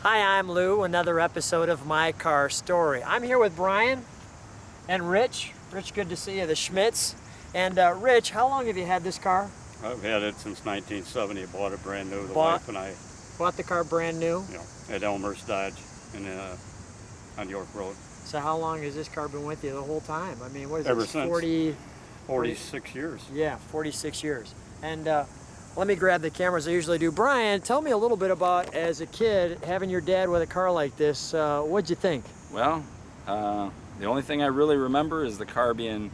Hi, I'm Lou, another episode of My Car Story. I'm here with Brian and Rich. Rich, good to see you, the Schmidts. And Rich, how long have you had this car? I've had it since 1970. I bought it brand new. The Bought- wife and I, Bought the car brand new. at Elmhurst Dodge on York Road. So how long has this car been with you the whole time? I mean, what is Ever this, since. 46 years. Yeah, 46 years. And let me grab the cameras I usually do. Brian, tell me a little bit about, as a kid, having your dad with a car like this. What'd you think? Well, the only thing I really remember is the car being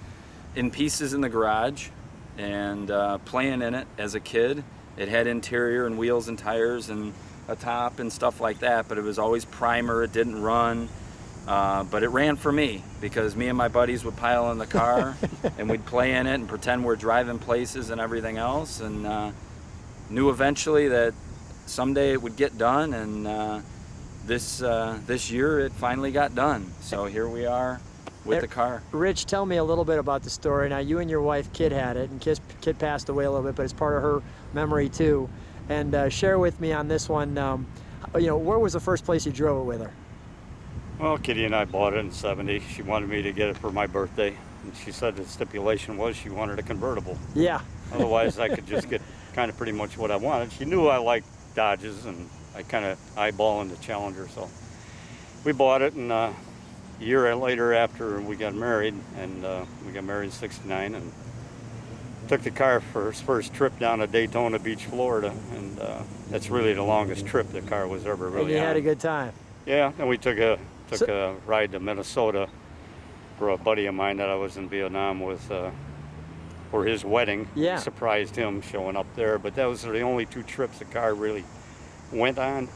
in pieces in the garage and playing in it as a kid. It had interior and wheels and tires and a top and stuff like that, but it was always primer. It didn't run, but it ran for me because me and my buddies would pile in the car and we'd play in it and pretend we're driving places and everything else, and knew eventually that someday it would get done, and this year it finally got done. So here we are with the car. Rich, tell me a little bit about the story. Now, you and your wife, Kid, had it, and Kid passed away a little bit, but it's part of her memory too. And share with me on this one, where was the first place you drove it with her? Well, Kitty and I bought it in 70. She wanted me to get it for my birthday, and she said the stipulation was she wanted a convertible. Yeah. Otherwise, I could just get kind of pretty much what I wanted. She knew I liked Dodges, and I kind of eyeballing the Challenger, so we bought it. And a year later, after we got married, and we got married in '69, and took the car for his first trip down to Daytona Beach, Florida, and that's really the longest trip the car was ever really And you on. had a good time. Yeah, and we took a ride to Minnesota for a buddy of mine that I was in Vietnam with for his wedding. Yeah. Surprised him showing up there, but that was the only two trips the car really went on.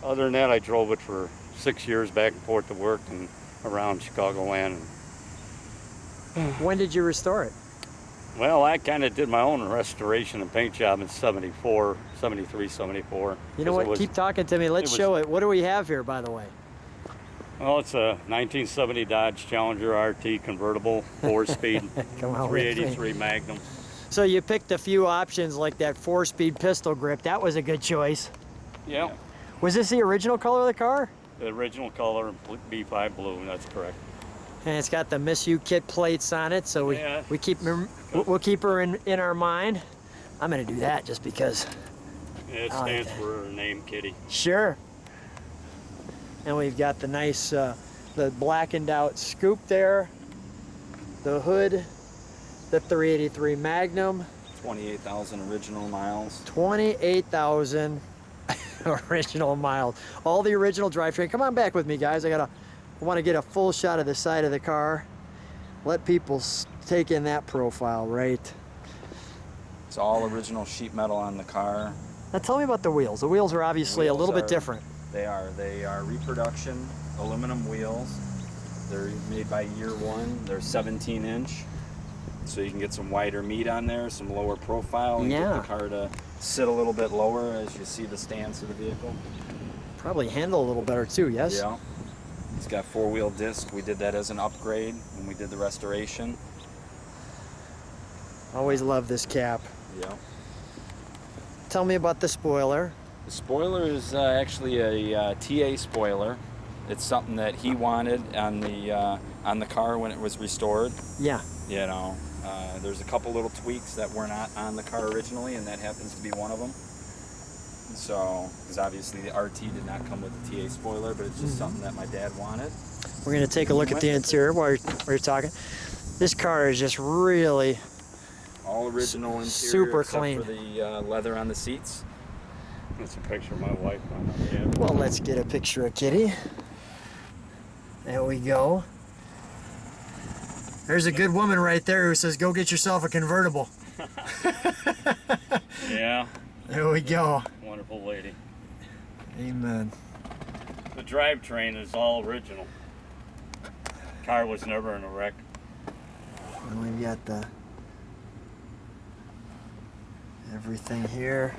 Other than that, I drove it for 6 years back and forth to work and around Chicagoland. When did you restore it? Well, I kind of did my own restoration and paint job in 74, 73, 74. You know what? Keep talking to me. Let's show it. What do we have here, by the way? Well, it's a 1970 Dodge Challenger RT convertible, 4-speed, Come on with me. 383 Magnum. So you picked a few options like that 4-speed pistol grip. That was a good choice. Yeah, Was this the original color of the car? the original color, B5 blue, that's correct. And it's got the Miss You Kit plates on it, so Yeah. we'll keep her in our mind. I'm gonna do that just because. Yeah, it stands for her name, Kitty. Sure. And we've got the nice, the blackened out scoop there, the hood, the 383 Magnum. 28,000 original miles. 28,000 original miles. All the original drivetrain. Come on back with me, guys. I want to get a full shot of the side of the car. Let people take in that profile, right? It's all original sheet metal on the car. Now tell me about the wheels. The wheels are obviously a little bit different. They are reproduction aluminum wheels. They're made by year one. They're 17-inch. So you can get some wider meat on there, some lower profile, and get the car to sit a little bit lower as you see the stance of the vehicle. Probably handle a little better too, yes? Yeah. It's got 4-wheel disc. We did that as an upgrade when we did the restoration. Always love this cap. Yeah. Tell me about the spoiler. The spoiler is actually a TA spoiler. It's something that he wanted on the car when it was restored. Yeah. You know, there's a couple little tweaks that were not on the car originally, and that happens to be one of them. So, because obviously the RT did not come with the TA spoiler, but it's just something that my dad wanted. We're going to take a look at the interior while you're talking. This car is just really all original interior, super except clean. for the leather on the seats. That's a picture of my wife. Well, let's get a picture of Kitty. There we go. There's a good woman right there who says, go get yourself a convertible. Yeah. There we go. Wonderful lady. Amen. The drivetrain is all original. Car was never in a wreck. And we've got the everything here.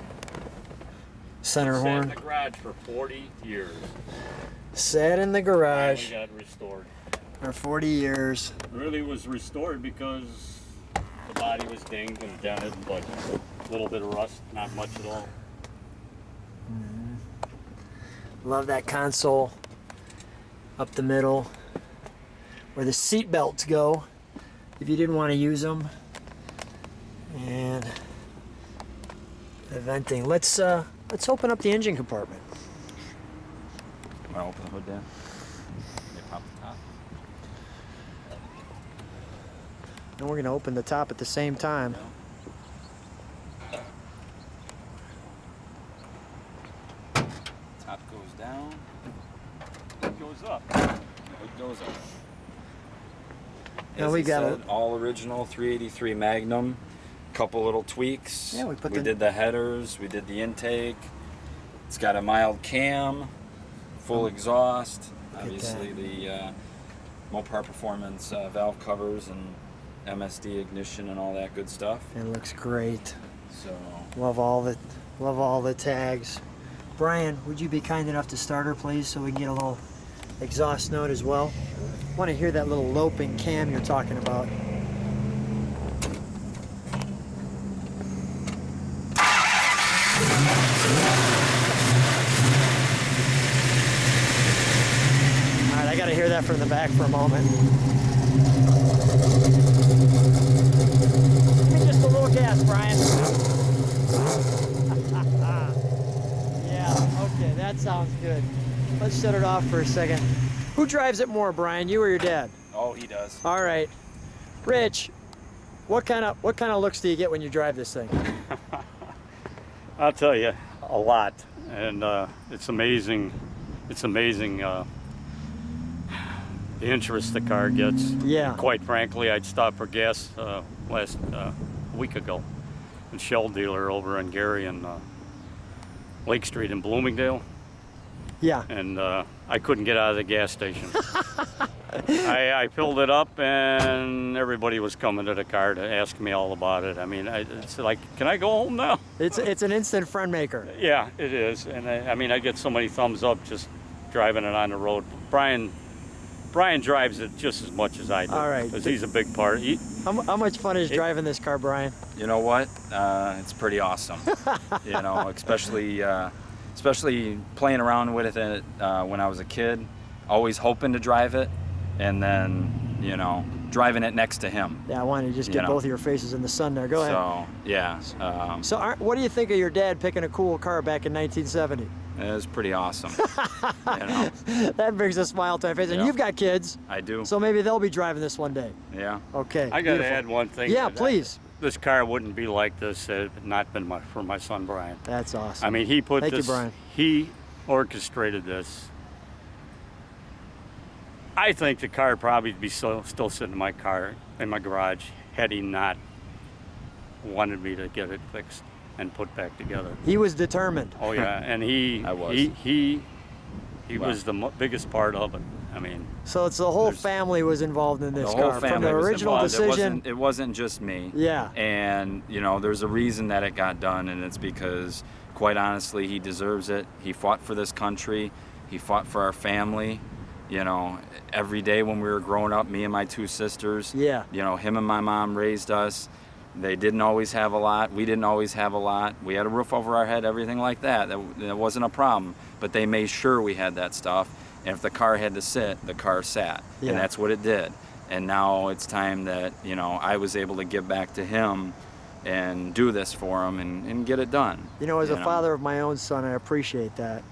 Center Sat in horn. the garage for 40 years. Sat in the garage Finally got restored. for 40 years. Really was restored because the body was dinged and dented, but a little bit of rust, not much at all. Love that console up the middle where the seat belts go if you didn't want to use them. And the venting. Let's open up the engine compartment. Want to open the hood down? They pop the top. And we're going to open the top at the same time. Top goes down. It goes up. Hood goes up. Now As we he got said, all original 383 Magnum. Couple little tweaks. Yeah, we did the headers. We did the intake. It's got a mild cam, full exhaust. Obviously the Mopar Performance valve covers and MSD ignition and all that good stuff. It looks great. So Love all the tags. Brian, would you be kind enough to start her, please, so we can get a little exhaust note as well? I want to hear that little loping cam you're talking about. All right, I got to hear that from the back for a moment. Give me just a little gas, Brian. Yeah, okay, that sounds good. Let's shut it off for a second. Who drives it more, Brian, you or your dad? oh, he does. All right. Rich, what kind of looks do you get when you drive this thing? I'll tell you, a lot, and it's amazing. It's amazing the interest the car gets. Yeah. Quite frankly, I'd stopped for gas last week ago, at Shell dealer over on Gary and Lake Street in Bloomingdale, Yeah. and I couldn't get out of the gas station. I filled it up, and everybody was coming to the car to ask me all about it. I mean, it's like, can I go home now? It's an instant friend maker. Yeah, it is, and I mean, I get so many thumbs up just driving it on the road. Brian drives it just as much as I do. All right. Because he's a big part. How much fun is driving this car, Brian? You know what? It's pretty awesome. You know, especially playing around with it when I was a kid, always hoping to drive it, and then, you know, driving it next to him. Yeah, I wanted to just get both of your faces in the sun there. Go ahead. So, yeah. So what do you think of your dad picking a cool car back in 1970? It was pretty awesome. You know, That brings a smile to my face. And Yeah. you've got kids, I do. so maybe they'll be driving this one day. Yeah. Okay. I got to beautiful. add one thing. Yeah, to that. please. This car wouldn't be like this had it not been for my son Brian. That's awesome. I mean, he put Thank you, this. Brian. He orchestrated this. I think the car would probably be still sitting in my garage, had he not wanted me to get it fixed and put back together. He was determined. Oh yeah, and he I was. he was the biggest part of it. I mean, So it's the whole family was involved in this The whole car from family the was original involved. decision. It wasn't just me. Yeah. And, you know, there's a reason that it got done, and it's because, quite honestly, he deserves it. He fought for this country. He fought for our family. You know, every day when we were growing up, me and my two sisters, Yeah. you know, him and my mom raised us. They didn't always have a lot. We didn't always have a lot. We had a roof over our head, everything like that. That wasn't a problem. But they made sure we had that stuff. And if the car had to sit, the car sat. Yeah. And that's what it did. And now it's time that, you know, I was able to give back to him and do this for him and get it done. You know, as a father of my own son, I appreciate that.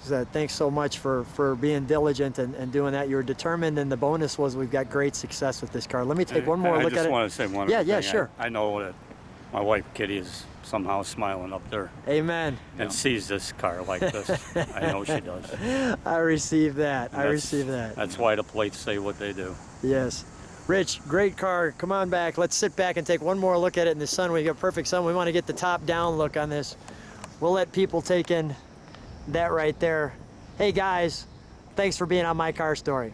So thanks so much for being diligent and doing that. You were determined, and the bonus was we've got great success with this car. Let me take one more look at it. I just want to say one Yeah, other yeah, thing. sure. I know that my wife Kitty is somehow smiling up there Amen. and sees this car like this. I know she does. I received that. I That's- received that. That's why the plates say what they do. Yes. Rich, great car. Come on back. Let's sit back and take one more look at it in the sun. We got perfect sun. We want to get the top down look on this. We'll let people take in that right there. Hey guys, thanks for being on My Car Story.